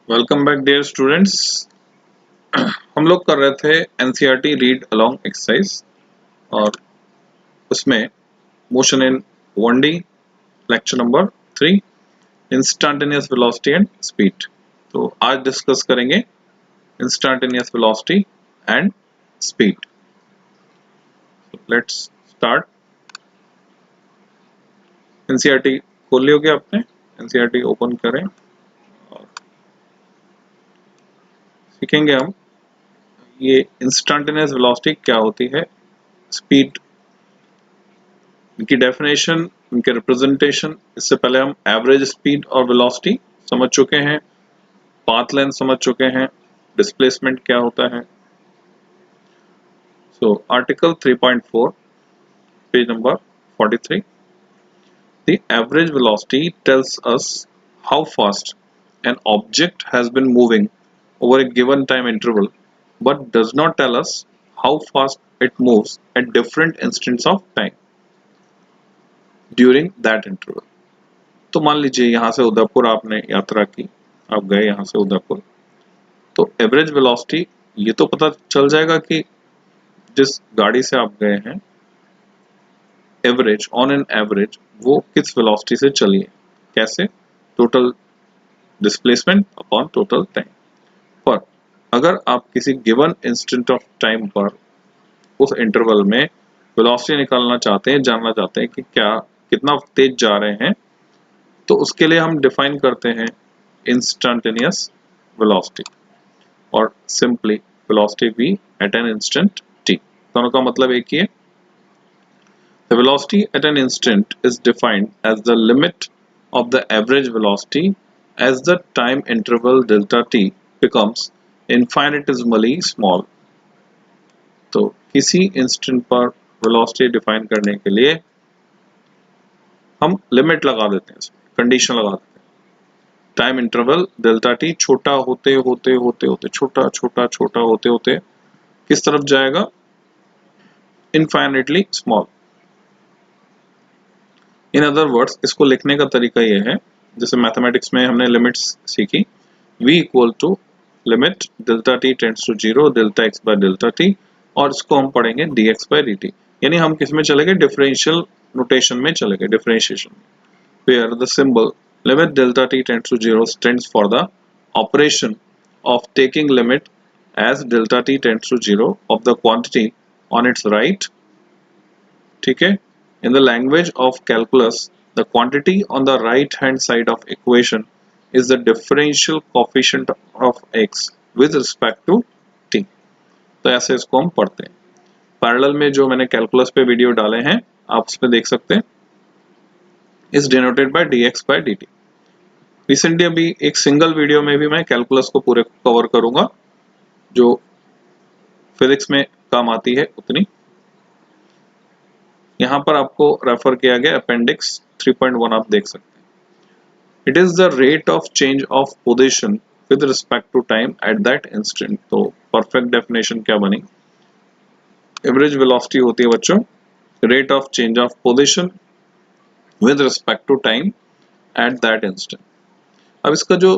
Welcome back dear students. हम लोग कर रहे थे एनसीईआरटी रीड अलोंग एक्सरसाइज और उसमें motion in 1D lecture number 3 instantaneous velocity and speed. तो आज डिस्कस करेंगे instantaneous velocity and speed. Let's start. NCERT खोल लियोगे आपने? एनसीईआरटी ओपन करें और सीखेंगे हम ये इंस्टेंटेनियस वेलोसिटी क्या होती है, स्पीड, इनकी डेफिनेशन, इनके रिप्रेजेंटेशन। इससे पहले हम एवरेज स्पीड और वेलोसिटी समझ चुके हैं, पाथ लेंथ समझ चुके हैं, डिस्प्लेसमेंट क्या होता है। So article 3.4 page number 43, the average velocity tells us how fast an object has been moving over a given time interval but does not tell us how fast it moves at different instants of time during that interval। तो मान लीजिए यहाँ से उदयपुर आपने यात्रा की, आप गए यहाँ से उदयपुर, तो एवरेज वेलोसिटी ये तो पता चल जाएगा कि जिस गाड़ी से आप गए हैं एवरेज ऑन एन एवरेज वो किस वेलोसिटी से चली है। कैसे? Total displacement upon total time. पर अगर आप किसी गिवन इंस्टेंट ऑफ टाइम पर उस इंटरवल में वेलोसिटी निकालना चाहते हैं, जानना चाहते हैं कि क्या कितना तेज जा रहे हैं, तो उसके लिए हम डिफाइन करते हैं इंस्टेंटेनियस वेलोसिटी और simply velocity v at an instant t। दोनों का मतलब एक ही है। The velocity at an instant is defined as the limit of the average velocity as the time interval delta t becomes infinitesimally small। तो किसी instant पर velocity define करने के लिए हम लिमिट लगा देते हैं, कंडीशन लगा देते हैं। टाइम इंटरवल डेल्टा टी छोटा होते होते होते होते छोटा छोटा छोटा होते होते किस तरफ जाएगा? Infinitely small. In other words इसको लिखने का तरीका ये है, जैसे मैथमेटिक्स में हमने लिमिट्स सीखी, v equal to limit delta T tends to 0 delta x by delta T, और इसको हम पढ़ेंगे dx बाय dt। यानी हम किस में चलेंगे? डिफरेंशियल नोटेशन में चलेंगे, डिफरेंशिएशन में, where the symbol limit delta t tends to 0 stands for the operation of taking limit as delta t tends to 0 of the quantity on its right। ठीक है? In the language of calculus, the quantity on the right hand side of equation is the differential coefficient of x with respect to t। तो ऐसे इसको हम पढ़ते हैं। Parallel में जो मैंने कैलकुलस पे वीडियो डाले हैं आप उसमें देख सकते हैं, is denoted by dx by dt। Recently अभी एक सिंगल वीडियो में भी मैं कैलकुलस को पूरे कवर करूंगा, जो फिजिक्स में काम आती है उतनी। यहां पर आपको रेफर किया गया अपेंडिक्स 3.1 आप देख सकते हैं। It is the rate of change of position with respect to time at that instant. तो परफेक्ट डेफिनेशन क्या बनी? एवरेज वेलोसिटी होती है बच्चों rate of change of position with respect to time at that instant. अब इसका जो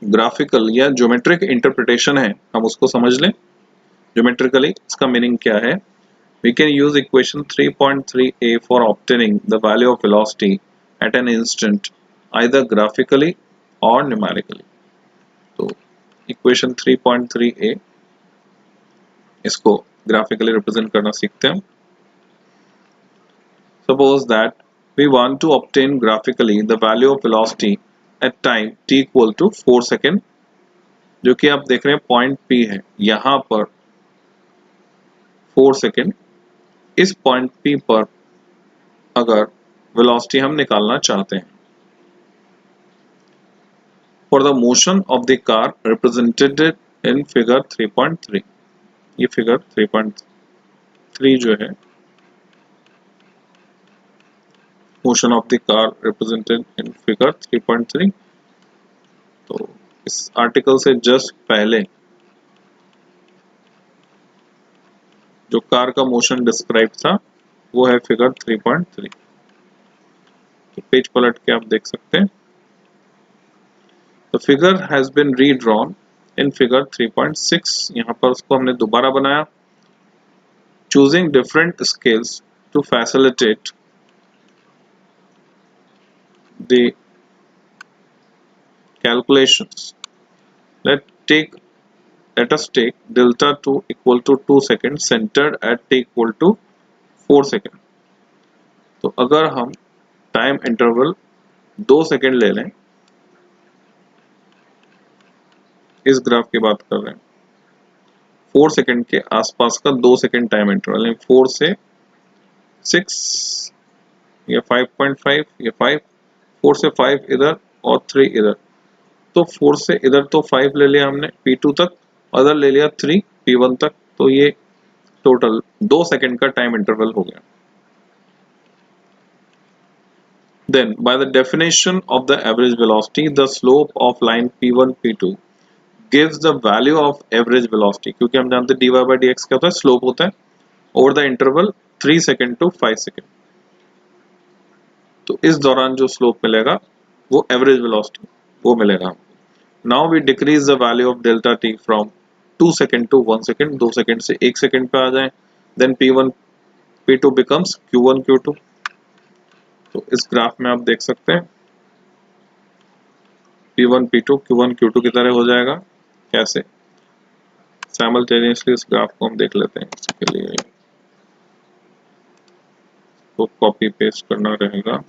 graphical या ज्योमेट्रिक इंटरप्रिटेशन है हम उसको समझ लें। ज्योमेट्रिकली इसका मीनिंग क्या है? We can use equation 3.3a for obtaining the value of velocity at an instant either graphically or numerically। तो equation 3.3a इसको graphically represent करना सीखते हैं। Suppose that we want to obtain graphically the value of velocity at time t equal to 4 second, जो कि आप देख रहे हैं पॉइंट P है, यहां पर 4 सेकेंड। इस पॉइंट P पर अगर वेलोसिटी हम निकालना चाहते हैं for the motion of the car represented in figure 3.3। ये फिगर 3.3 जो है, motion of the car represented in figure 3.3। तो इस आर्टिकल से जस्ट पहले जो कार का मोशन डिस्क्राइब था वो है फिगर 3.3। तो पेज पलट के आप देख सकते हैं। The figure has been redrawn in figure 3.6. यहाँ पर उसको हमने दोबारा बनाया, choosing different scales to facilitate the calculations. Let us take delta 2 equal to 2 seconds centered at t equal to 4 seconds. तो अगर हम टाइम इंटरवल 2 सेकेंड ले लें, इस ग्राफ की बात कर रहे हैं, 4 सेकेंड के आसपास का 2 सेकेंड टाइम इंटरवल है, 4 से 6 या 5.5 या 5, 4 से 5 इधर और 3 इधर, तो 4 से इधर तो 5 ले लिया हमने P2 तक, अदर ले लिया 3 P1 तक, तो ये टोटल 2 सेकेंड का टाइम इंटरवल हो गया. Then, by the definition of the average velocity, the slope of line P1, P2 gives the value of average velocity. क्योंकि हम जानते हैं dy by dx क्या होता है, स्लोप होता है over the interval 3 second to 5 second. तो इस दौरान जो स्लोप मिलेगा वो एवरेज वेलोसिटी वो मिलेगा. Now we decrease the value of delta t from 2 second to 1 second, 2 second से 1 सेकेंड पे आ जाए. Then P1, P2 becomes Q1, Q2. तो इस ग्राफ में आप देख सकते हैं P1, P2, Q1, Q2 की तरह हो जाएगा. कैसे? साइमल्टेनियसली इस ग्राफ को हम देख लेते हैं. इसके लिए तो कॉपी पेस्ट करना रहेगा.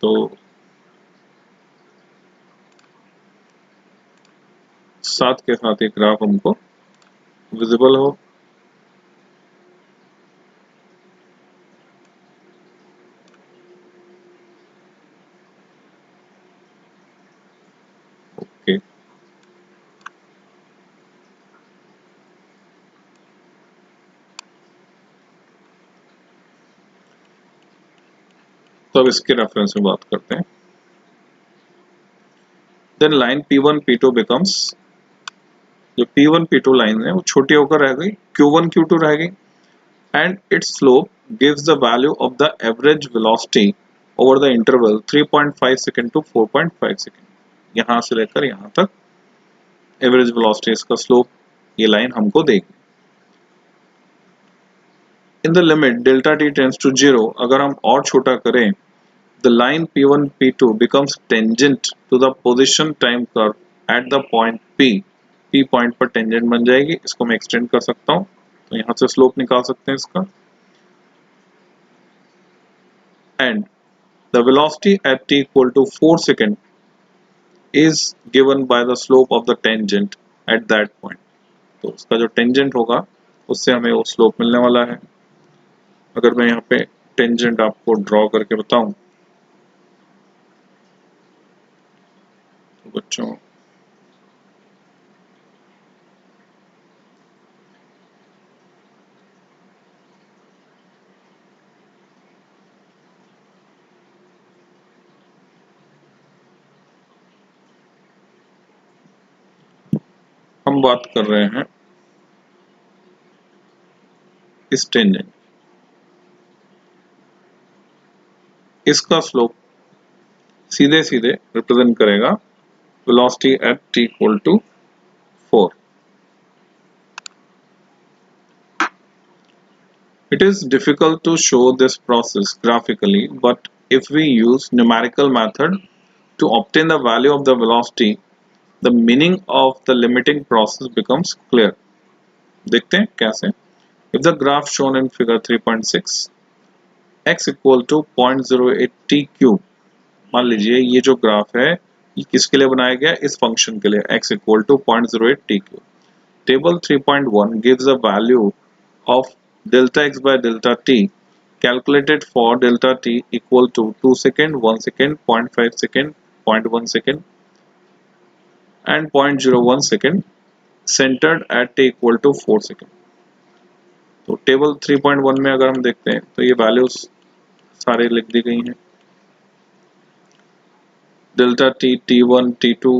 तो साथ के साथ एक ग्राफ हमको विजिबल हो. ओके, तो अब इसके रेफरेंस में बात करते हैं. Then line P1, P2 becomes, जो P1, P2 लाइन है वो छोटी होकर रह गई, Q1, Q2 रह गई, and its slope gives the value of the average velocity over the interval 3.5 second to 4.5 second. यहाँ से लेकर यहाँ तक एवरेज वेलोसिटी इसका स्लोप ये लाइन हमको देगी. In the limit delta T tends to 0, अगर हम और छोटा करें, the line P1, P2 becomes tangent to the position time curve at the point P. P point पर टेंजेंट बन जाएगी. इसको मैं एक्सटेंड कर सकता हूँ, तो यहाँ से स्लोप निकाल सकते हैं इसका. And the velocity at t equal to 4 second is given by the slope of the tangent at that point. तो उसका जो टेंजेंट होगा उससे हमें वो स्लोप मिलने वाला है. अगर मैं यहाँ पे टेंजेंट आपको ड्रॉ करके बताऊं तो बच्चों, हम बात कर रहे हैं इस टेंजेंट, इसका स्लोप सीधे सीधे रिप्रेजेंट करेगा velocity at t equal to 4. It is difficult to show this process graphically, but if we use numerical method to obtain the value of the velocity, the meaning of the limiting process becomes clear. देखते हैं कैसे. If the graph shown in figure 3.6, x equal to 0.08 t cube, मान लीजिए ये जो graph है ये किसके लिए बनाया गया, इस फंक्शन के लिए, x equal to 0.08 t cube. Table 3.1 gives a value of delta x by delta t calculated for delta t equal to 2 second, 1 second, 0.5 second, 0.1 second and 0.01 second centered at t equal to 4 second. तो table 3.1 में अगर हम देखते हैं तो ये values सारे लिख दी गई हैं। Delta T, T1, T2,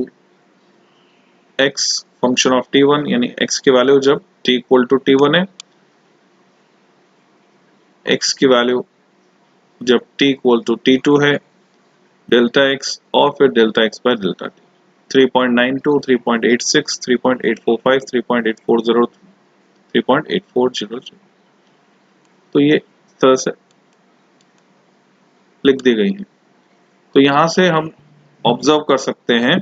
x function of T1 यानी x की वैल्यू जब t इक्वल टू T1 है, x की वैल्यू जब t इक्वल टू T2 है, डेल्टा x और फिर delta x by delta t। 3.92, 3.86, 3.845, 3.840, 3.8400। तो ये इस तरह से लिख दी गई है। तो यहाँ से हम ऑब्जर्व कर सकते हैं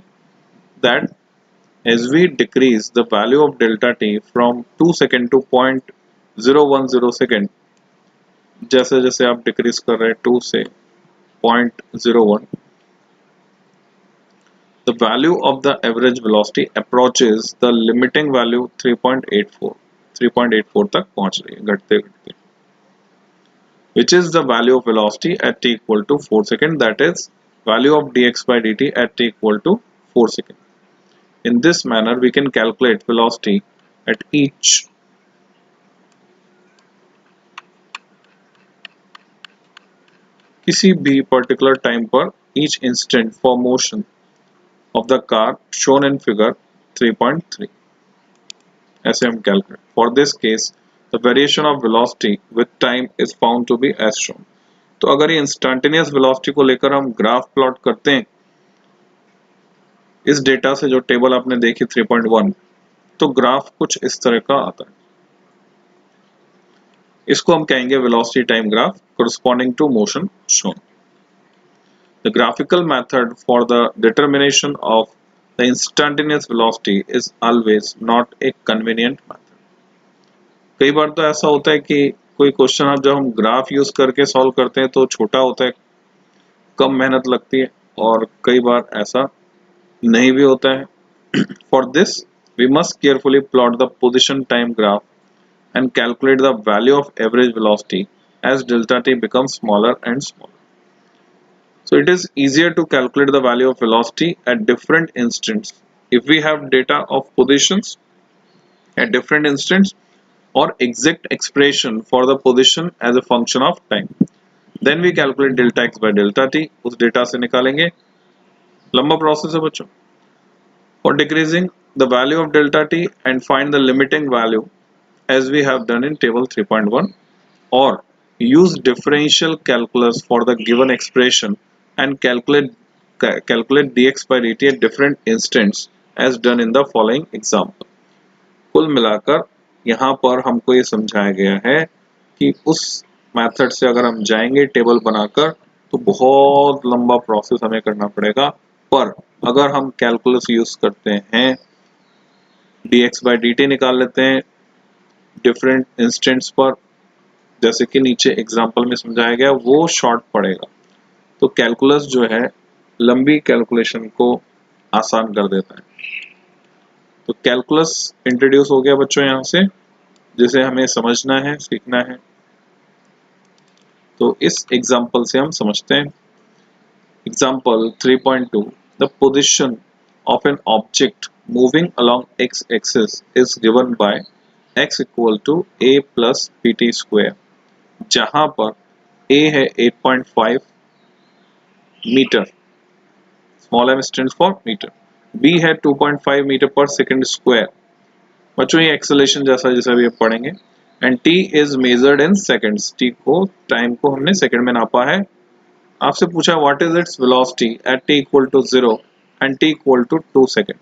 that as we decrease the value of delta t from 2 second to 0.010 second, जैसे जैसे आप डिक्रीज कर रहे हैं 2 से 0.01, the value of the average velocity approaches the limiting value 3.84 तक पहुंच रही है घटते घटते, which is the value of velocity at t equal to 4 second, that is value of dx by dt at t equal to 4 second. In this manner we can calculate velocity at each किसी भी particular time पर each instant for motion of the car shown in figure 3.3. ऐसे हम calculate. For this case, the variation of velocity with time is found to be as shown. तो अगर ये instantaneous velocity को लेकर हम ग्राफ प्लॉट करते हैं इस डेटा से, जो टेबल आपने देखी 3.1, तो ग्राफ कुछ इस तरह का आता है। इसको हम कहेंगे velocity time graph corresponding to motion shown. The graphical method for the determination of the instantaneous velocity is always not a convenient method. कई बार तो ऐसा होता है कि कोई क्वेश्चन आप जब हम ग्राफ यूज करके सॉल्व करते हैं तो छोटा होता है, कम मेहनत लगती है, और कई बार ऐसा नहीं भी होता है। For this, we must carefully plot the position time graph and calculate the value of average velocity as delta t becomes smaller and smaller. So it is easier to calculate the value of velocity at different instants if we have data of positions at different instants or exact expression for the position as a function of time. Then we calculate delta x by delta t, उस data से निकालेंगे। लंबा process है बच्चों। For decreasing the value of delta t and find the limiting value as we have done in table 3.1, or use differential calculus for the given expression and calculate dx by dt at different instants as done in the following example. कुल मिलाकर यहाँ पर हमको ये समझाया गया है कि उस मेथड से अगर हम जाएंगे टेबल बनाकर तो बहुत लंबा प्रोसेस हमें करना पड़ेगा, पर अगर हम कैलकुलस यूज करते हैं, dx by dt निकाल लेते हैं डिफरेंट इंस्टेंट्स पर, जैसे कि नीचे एग्जांपल में समझाया गया, वो शॉर्ट पड़ेगा। तो कैलकुलस जो है लंबी कैलकुलेशन को आसान कर देता है। तो कैलकुलस इंट्रोड्यूस हो गया बच्चों यहाँ से, जिसे हमें समझना है, सीखना है। तो इस एग्जांपल से हम समझते हैं। Example 3.2, the position of an object moving along x axis is given by x equal to a plus pt square, जहां पर a है 8.5 metre, small m stands for metre, b है 2.5 मीटर पर सेकंड स्क्वायर। बच्चों ये acceleration जैसा जैसा भी पढ़ेंगे। And t is measured in seconds, t को, टाइम को हमने सेकंड में नापा है। आपसे पूछा what is its velocity at t equal to 0 and t equal to 2 second.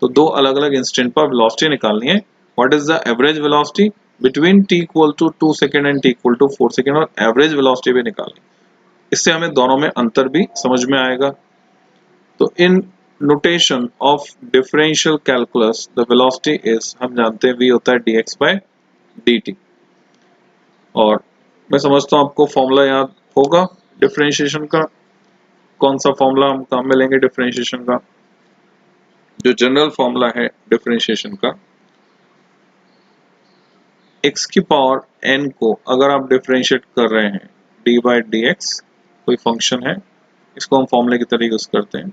तो दो अलग अलग इंस्टेंट पर वेलोसिटी निकालनी है। What is the average velocity between t equal to 2 second and t equal to 4 second, और एवरेज वेलोसिटी भी निकालनी। इससे हमें दोनों में अंतर भी समझ में आएगा। तो in notation of differential calculus the velocity is, हम जानते हैं v होता है dx by dt, और मैं समझता हूं आपको फॉर्मूला याद होगा डिफरेंशिएशन का। कौन सा फॉर्मूला हम काम में लेंगे डिफरेंशिएशन का? जो जनरल फॉर्मूला है डिफरेंशिएशन का, x की पावर n को अगर आप डिफरेंशिएट कर रहे हैं d by dx, कोई फंक्शन है, इसको हम फॉर्मूले की तरह यूज करते हैं।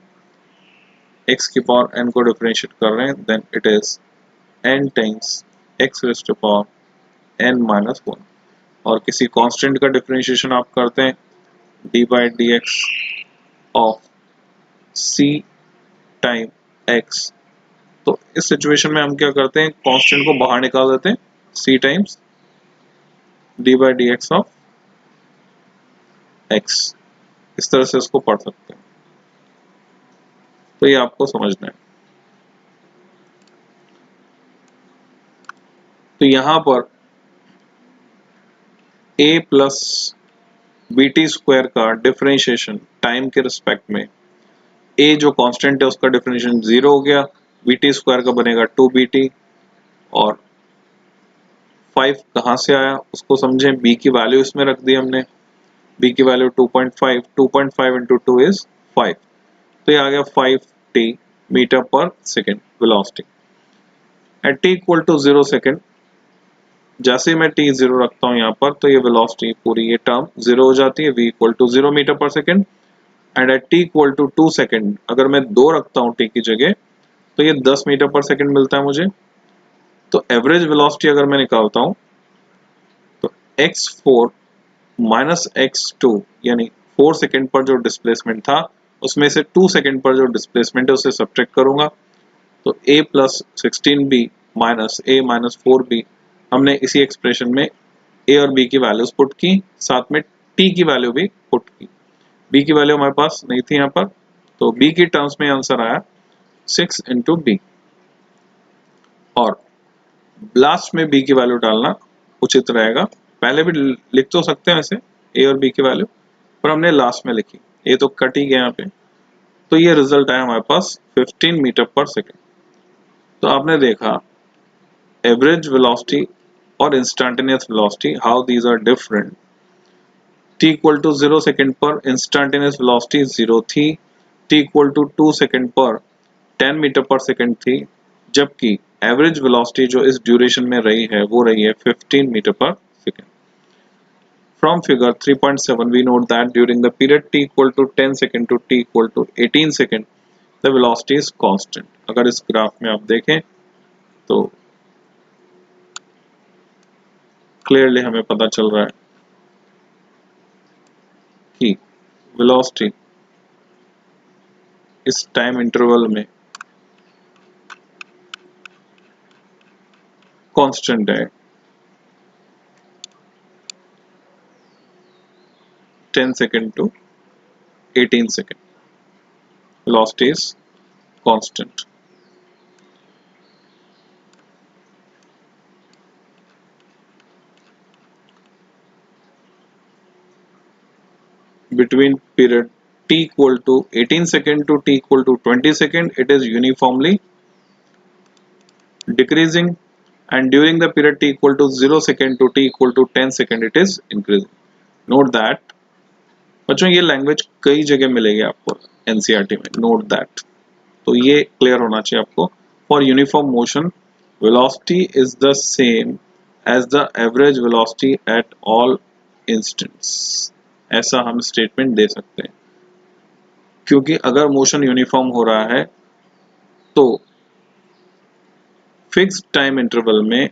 x की पावर n को डिफरेंशिएट कर रहे हैं, then it is n times x raised to power n minus 1, और किसी कांस्टेंट का डिफरेंशिएशन आप करते हैं d by d x of c time x, तो इस सिचुएशन में हम क्या करते हैं, कांस्टेंट को बाहर निकाल देते हैं, c times D by d x of x, इस तरह से इसको पढ़ सकते हैं। तो ये आपको समझना है। तो यहां पर a plus b t square का डिफरेंशिएशन टाइम के रिस्पेक्ट में, a जो कांस्टेंट है उसका डिफरेंशिएशन 0 हो गया, बी टी स्क्वायर का बनेगा 2bt, और 5 कहां से आया उसको समझें, b की वैल्यू इसमें रख दी हमने, b की वैल्यू 2.5, 2.5 इंटू 2 इज 5, तो ये आ गया 5t metre per second velocity at t equal to 0 second. जैसे मैं t 0 रखता हूं यहाँ पर, तो ये वेलोसिटी पूरी ये टर्म 0 हो जाती है, v equal to 0 metre per second, and at t equal to 2 second अगर मैं 2 रखता हूँ t की जगह, तो ये 10 मीटर पर सेकेंड मिलता है मुझे। तो एवरेज वेलोसिटी अगर मैं निकालता हूँ तो x4 माइनस x2, यानी 4 सेकेंड पर जो डिस्प्लेसमेंट था उसमें से 2 सेकेंड पर जो डिस्प्लेसमेंट है उसे सब्ट्रैक्ट करूंगा, तो a plus 16b minus a minus 4b, हमने इसी एक्सप्रेशन में a और b की वैल्यूज पुट की, साथ में t की वैल्यू भी पुट की। b की वैल्यू हमारे पास नहीं थी यहाँ पर, तो b की टर्म्स में आंसर आया 6 इंटू b, और लास्ट में b की वैल्यू डालना उचित रहेगा। पहले भी लिख तो सकते हैं वैसे a और b की वैल्यू, पर हमने लास्ट में लिखी, ये तो कट ही गया यहाँ पे। तो ये रिजल्ट आया हमारे पास 15 मीटर पर सेकेंड। तो आपने देखा एवरेज वेलोसिटी और instantaneous velocity, how these are different. t equal to 0 second पर इंस्टेंटेनियस वेलोसिटी 0 थी, t इक्वल टू 2 सेकेंड पर 10 मीटर पर सेकेंड थी, जबकि एवरेज वेलोसिटी जो इस ड्यूरेशन में रही है वो रही है 15 metre per second. From figure 3.7 we note that during the period t equal to 10 second to t equal to 18 second the velocity is constant। अगर इस ग्राफ में आप देखें तो क्लियरली हमें पता चल रहा है कि वेलोसिटी इस टाइम इंटरवल में कांस्टेंट है, 10 second to 18 second velocity is constant। Between period t equal to 18 second to t equal to 20 second it is uniformly decreasing, and during the period t equal to 0 second to t equal to 10 second it is increasing। Note that बच्चों ये language कई जगह मिलेगी आपको NCERT में, note that, तो ये clear होना चाहिए आपको। For uniform motion velocity is the same as the average velocity at all instants, ऐसा हम स्टेटमेंट दे सकते हैं, क्योंकि अगर मोशन यूनिफॉर्म हो रहा है तो फिक्स टाइम इंटरवल में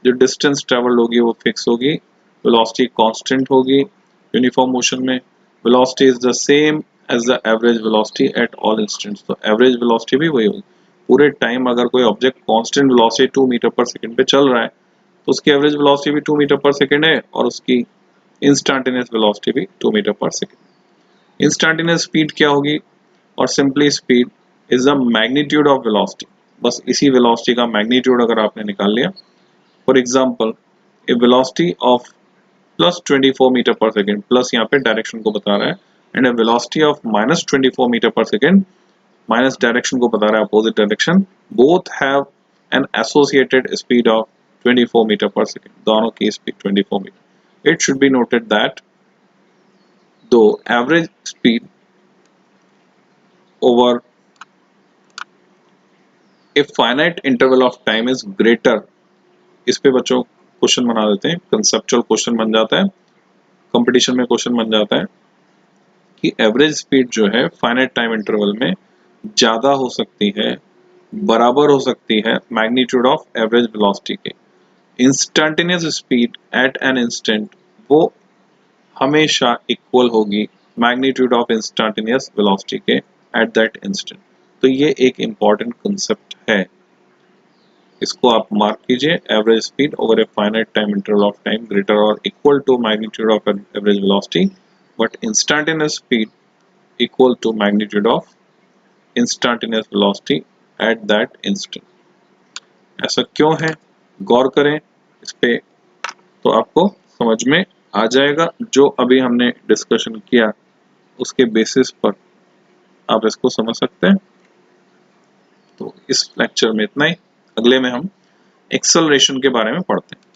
जो डिस्टेंस ट्रेवल्ड होगी वो फिक्स होगी, वेलोसिटी कांस्टेंट होगी। यूनिफॉर्म मोशन में velocity is the same as the average velocity at all instants, तो एवरेज वेलोसिटी भी वही होगी पूरे टाइम। अगर कोई object constant velocity 2 metre per second पे चल रहा है तो उसकी एवरेज वेलोसिटी भी 2 मीटर पर सेकंड है, और उसकी इंस्टेंटेनियस वेलोसिटी भी 2 metre per second. Instantaneous speed क्या होगी, और simply speed is the magnitude of velocity, बस इसी वेलोसिटी का मैग्नीट्यूड अगर आपने निकाल लिया। For example a velocity of plus 24 metre per second, plus यहाँ पे डायरेक्शन को बता रहा है, and a velocity of minus 24 metre per second, minus direction को बता रहा है opposite direction, both have an associated speed of 24 metre per second, दोनों की speed 24 metre. It should be noted that though average speed over a finite interval of time is greater, इस पे बच्चों question बना देते हैं, कंसेप्चुअल क्वेश्चन बन जाता है, कंपटीशन में क्वेश्चन बन जाता है कि एवरेज स्पीड जो है फाइनाइट टाइम इंटरवल में ज्यादा हो सकती है, बराबर हो सकती है मैग्नीट्यूड ऑफ एवरेज वेलोसिटी के, instantaneous speed at an instant वो हमेशा इक्वल होगी मैग्नीट्यूड ऑफ इंस्टेंटेनियस वेलोसिटी के एट दैट इंस्टेंट। तो ये एक इंपॉर्टेंट कंसेप्ट है, इसको आप मार्क कीजिए। Average speed over a finite time interval of time greater और equal to magnitude of average velocity, but instantaneous speed equal to magnitude of instantaneous velocity at that instant. ऐसा क्यों है, गौर करें इस पे तो आपको समझ में आ जाएगा। जो अभी हमने डिस्कशन किया उसके बेसिस पर आप इसको समझ सकते हैं। तो इस लेक्चर में इतना ही, अगले में हम एक्सेलरेशन के बारे में पढ़ते हैं।